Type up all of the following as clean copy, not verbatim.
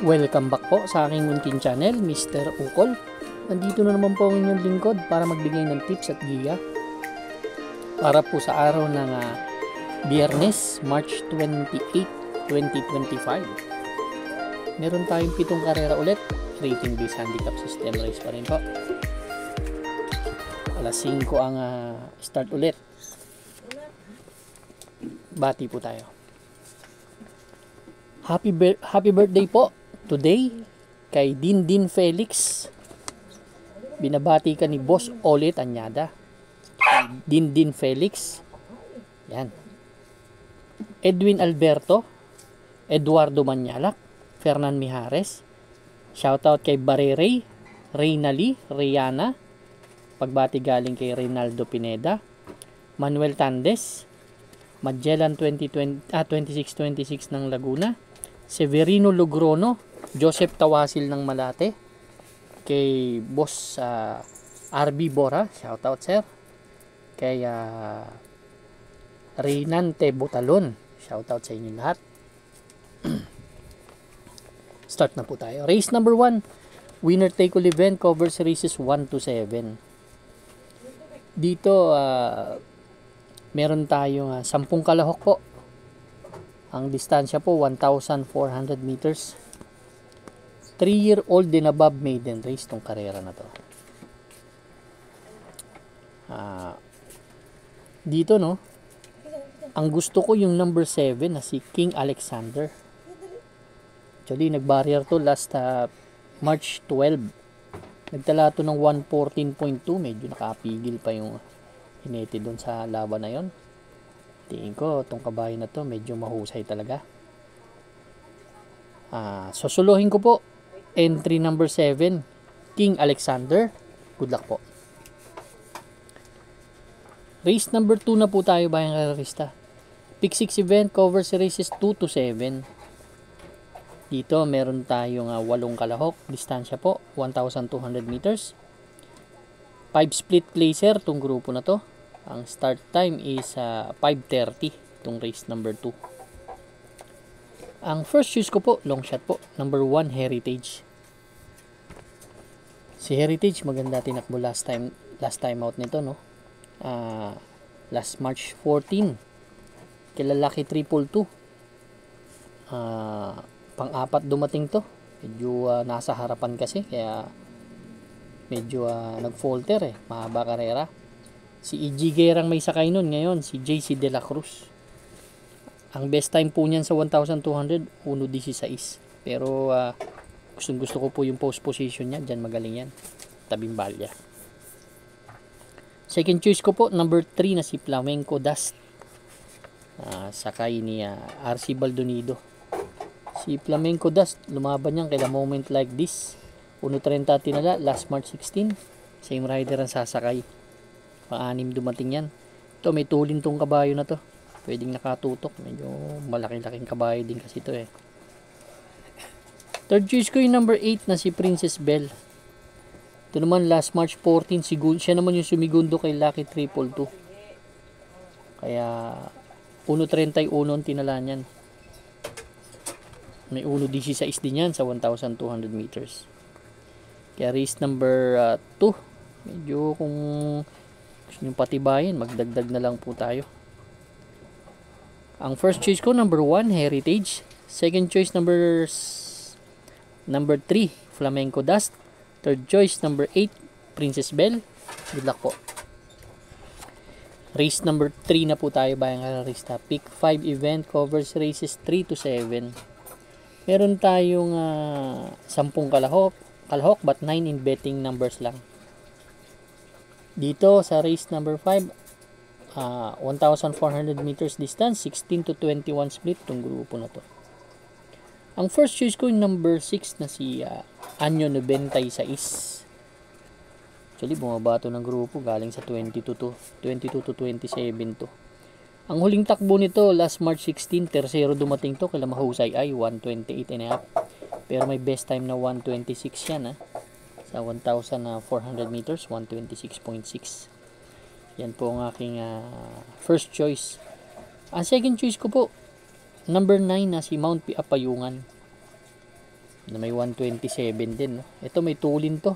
Welcome back po sa aking munting channel, Mr. Ukol. Nandito na naman po ang inyong lingkod para magbigay ng tips at giya para po sa araw ng Biyernes, March 28, 2025. Meron tayong 7 karera ulit, rating based handicap system race pa rin po. Alas 5 ang start ulit. Bati po tayo. Happy birthday po today kay Dindin Felix. Binabati ka ni Boss Olet Anyada. Dindin Felix. Yan. Edwin Alberto, Eduardo Manyalak, Fernan Mijares. Shoutout kay Barere, Reynali, Rihanna. Pagbati galing kay Reynaldo Pineda, Manuel Tandes, Magellan 2626 ng Laguna, Severino Logrono, Joseph Tawasil ng Malate, kay Boss RB Bora, shoutout sir, kay Reynante Botalon, shoutout sa inyo lahat. Start na po tayo. Race number 1, winner take all event, covers races 1 to 7. Dito meron tayong 10 kalahok po. Ang distansya po 1,400 meters. 3-year-old and above maiden race tong karera na to. Dito no, ang gusto ko yung number 7 na si King Alexander. Actually nag-barrier to last March 12. Nagtala to ng 114.2. Medyo nakapigil pa yung hinete doon sa laban na yon. Tingin ko itong kabayo na to medyo mahusay talaga. Susuluhin ko po entry number 7, King Alexander. Good luck po. Race number 2 na po tayo bayang karerista. Pick 6 event, covers races 2 to 7. Dito meron tayong 8 kalahok, distansya po 1,200 meters. 5 split placer tong grupo na to. Ang start time is 5:30 tong race number 2. Ang first choice ko po, long shot po, number 1 Heritage. Si Heritage maganda tinakbo last time out nito no. Last March 14 kilalaki 222. Pang-apat dumating to. Medyo nasa harapan kasi kaya medyo nag-falter mahaba karera. Si E.G. Gerang may sakay nun ngayon, si J.C. De La Cruz. Ang best time po niyan sa 1,200, 1.16. Pero gusto ko po yung post position niya, dyan magaling yan. Tabing balya. Second choice ko po, number 3 na si Flamenco Dust. Sakay ni RC Baldonido. Si Flamenco Dust, lumaban niyan kaya moment like this. 1.30 tinala, last March 16. Same rider ang sasakay. Pang-anim dumating yan. Ito, may tulin tong kabayo na to. Pwedeng nakatutok. Medyo malaki-laking kabayo din kasi ito Third choice ko yung number 8 na si Princess Belle. Ito naman last March 14. Siya naman yung sumigundo kay Lucky 322. Kaya 1.31 ang tinala niyan. May 1.16 din yan sa 1,200 meters. Kaya race number 2. Medyo kung gusto nyo patibayin, magdagdag na lang po tayo. Ang first choice ko, number 1, Heritage. Second choice, number 3, Flamenco Dust. Third choice, number 8, Princess Belle. Good luck po. Race number 3 na po tayo bayang karerista. Pick 5 event, covers races 3 to 7. Meron tayong 10 kalahok but 9 in betting numbers lang. Dito sa race number 5, 1,400 meters distance, 16 to 21 split tong grupo na to. Ang first choice ko yung number 6 na si Anyo 96. Actually bumaba to ng grupo galing sa 22 to 27 to. Ang huling takbo nito last March 16, tercero dumating to kaya mahusay ay 128.5. Pero may best time na 126 yan sa 1,400 meters, 126.6. Yan po ang aking first choice. Ang second choice ko po, number 9 na si Mount Apayungan. na may 127 din, no? Ito may tulin to.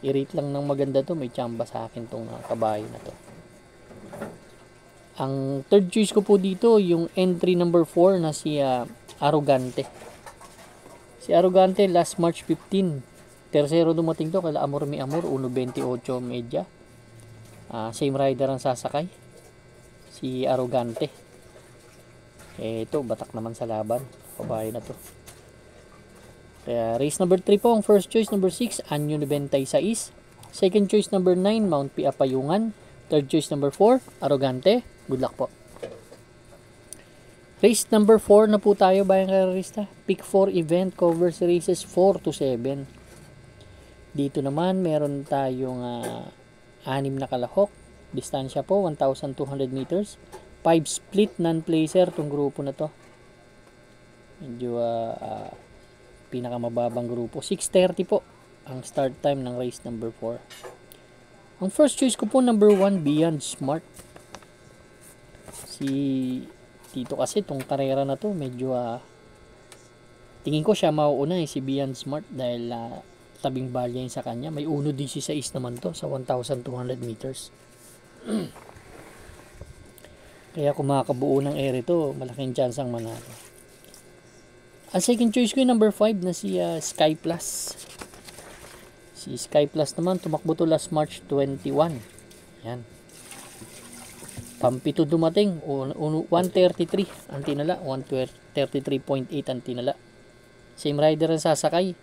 I-rate lang ng maganda to. May tsamba sa akin tong kabayo na to. Ang third choice ko po dito, yung entry number 4 na si Arrogante. Si Arrogante last March 15. Tercero dumating to kala Amor Mi Amor, 1.28 media. Same rider ang sasakay. Si Arrogante. Ito, batak naman sa laban. Kabayo na to. Kaya race number 3 po, ang first choice number 6, Anyo 96. Second choice number 9, Mount Pia Payungan. Third choice number 4, Arrogante. Good luck po. Race number 4 na po tayo, bayang karerista. Pick 4 event covers races 4 to 7. Dito naman, meron tayong 6 na kalahok. Distansya po, 1,200 meters. 5 split non-placer tong grupo na to. Medyo pinakamababang grupo. 6:30 po ang start time ng race number 4. Ang first choice ko po, number 1, Beyond Smart. Dito kasi itong karera na to, medyo tingin ko siya mauuna si Beyond Smart dahil tabing balya yun sa kanya. May 1.16 naman to sa 1,200 meters. Kaya kung makakabuo ng ere to, malaking chance ang manalo. Ang second choice ko yung number 5 na si Sky Plus. Si Sky Plus naman, tumakbo to last March 21. Yan. Pampito dumating, 133 ang tinala, 133.8 ang tinala. Same rider ang sasakay.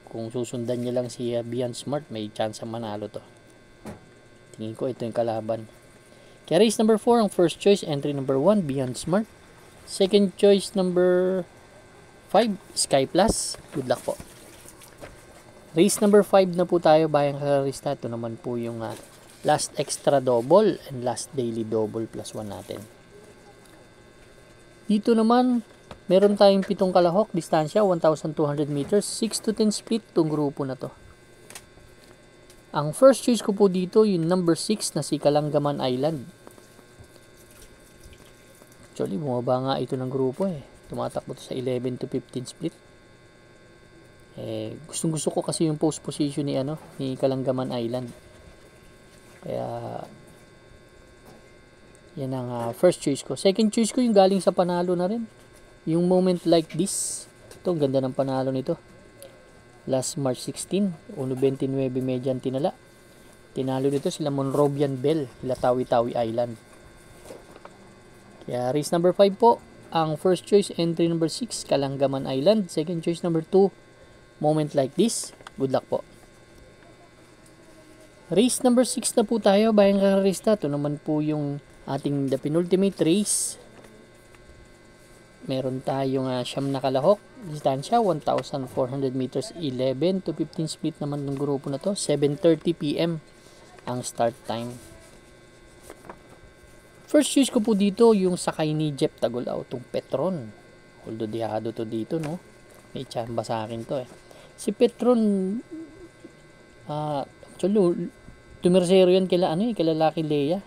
Kung susundan niya lang si Beyond Smart, may chance ang manalo to. Tingin ko ito yung kalaban. Kaya race number 4, ang first choice, entry number 1, Beyond Smart. Second choice number 5, Sky Plus. Good luck po. Race number 5 na po tayo, bayang karerista. Ito naman po yung last extra double and last daily double plus 1 natin. Dito naman, meron tayong 7 kalahok, distansya 1,200 meters, 6 to 10 split tong grupo na to. Ang first choice ko po dito, yung number 6 na si Kalangaman Island. Actually, bumaba nga ito ng grupo Tumatakbo to sa 11 to 15 split. Gustong gusto ko kasi yung post position ni Kalangaman Island. Kaya yan ang first choice ko. Second choice ko yung galing sa panalo na rin. Yung Moment Like This. Ito, ganda ng panalo nito. Last March 16, 1.29 median tinala. Tinalo nito sila Monrovian Bell, sila Tawi-Tawi Island. Kaya race number 5 po. Ang first choice, entry number 6, Kalangaman Island. Second choice number 2, Moment Like This. Good luck po. Race number 6 na po tayo, bayang karerista. Ito naman po yung ating the penultimate race. Meron tayong 9 na kalahok. Distansya, 1,400 meters, 11 to 15 split naman ng grupo na to. 7:30 PM ang start time. First choice ko po dito, yung sakay ni Jeff Tagulao, itong Petron. Although dihado to dito, no? May tsamba sa akin to Si Petron, actually, tumersero yan kila Lucky Leia.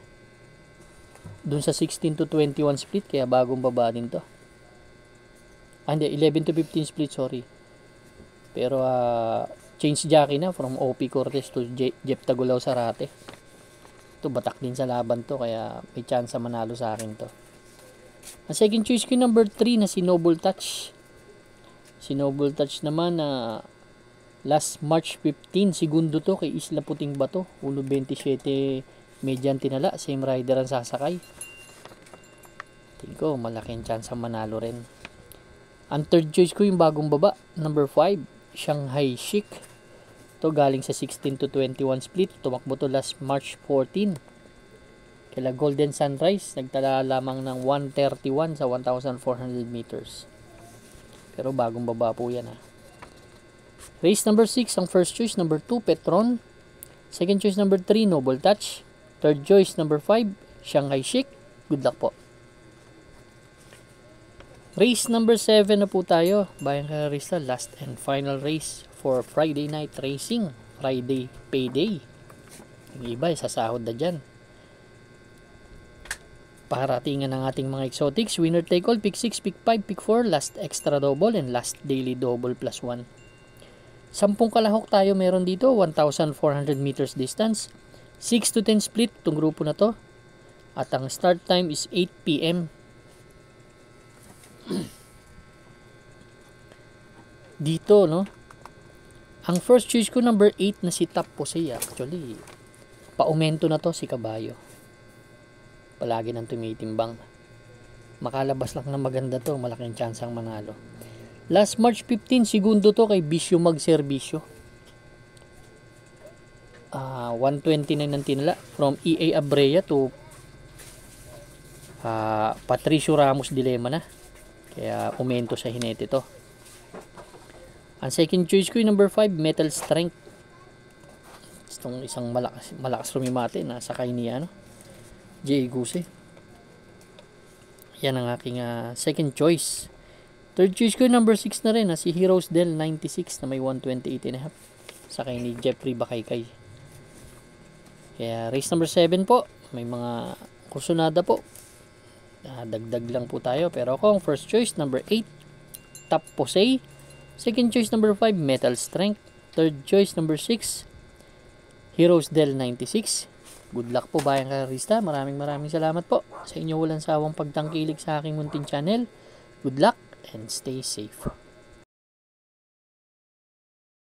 Doon sa 16 to 21 split, kaya bagong baba din to. Hindi, 11 to 15 split, sorry. Pero change jockey na from OP Cortez to Jeff Tagulao Sarate. Ito, batak din sa laban to, kaya may chance manalo sa akin to. Ang second choice ko yung number 3 na si Noble Touch. Si Noble Touch naman last March 15, segundo to kay Isla Puting Bato, 1.27 median tinala, same rider ang sasakay. Tingin ko malaking chance ang manalo rin. Ang third choice ko yung bagong baba, number 5, Shanghai Chic. Ito galing sa 16 to 21 split, tumakbo to last March 14. Kila Golden Sunrise, nagtala lamang ng 131 sa 1,400 meters. Pero bagong baba po yan Race number 6, ang first choice, number 2, Petron. Second choice, number 3, Noble Touch. Third choice, number 5, Shanghai Chic. Good luck po. Race number 7 na po tayo. Bayang karerista, last and final race for Friday night racing. Friday payday. Yung iba, sasahod na dyan. Paratingan ng ating mga exotics. Winner take all, pick 6, pick 5, pick 4, last extra double, and last daily double plus 1. 10 kalahok tayo meron dito, 1,400 meters distance. 6 to 10 split itong grupo na to. At ang start time is 8 PM. Dito, no? Ang first choice ko, number 8 na si Top Posey. Actually, paumento na to si Kabayo. Palagi nang tumitimbang. Makalabas lang na maganda to, malaking chance ang manalo. Last March 15, segundo to kay Bisyo Magserbisyo. 129 ang tinala. From EA Abrea to Patricio Ramos Dilema na. Kaya umento sa hinete to. Ang second choice ko yung number 5, Metal Strength. Itong isang malakas rumimate na sakay niya, J. Guse. Yan ang aking second choice. Third choice ko number 6 na rin, si Heroes Del 96 na may 128.5. Sakay ni Jeffrey Bakaykay. Kaya race number 7 po. May mga kursunada po. Dagdag lang po tayo. Pero ako ang first choice number 8, Top Posey. Second choice number 5, Metal Strength. Third choice number 6, Heroes Del 96. Good luck po bayang karista. Maraming salamat po sa inyo walang sawang pagtangkilik sa aking munting channel. Good luck and stay safe.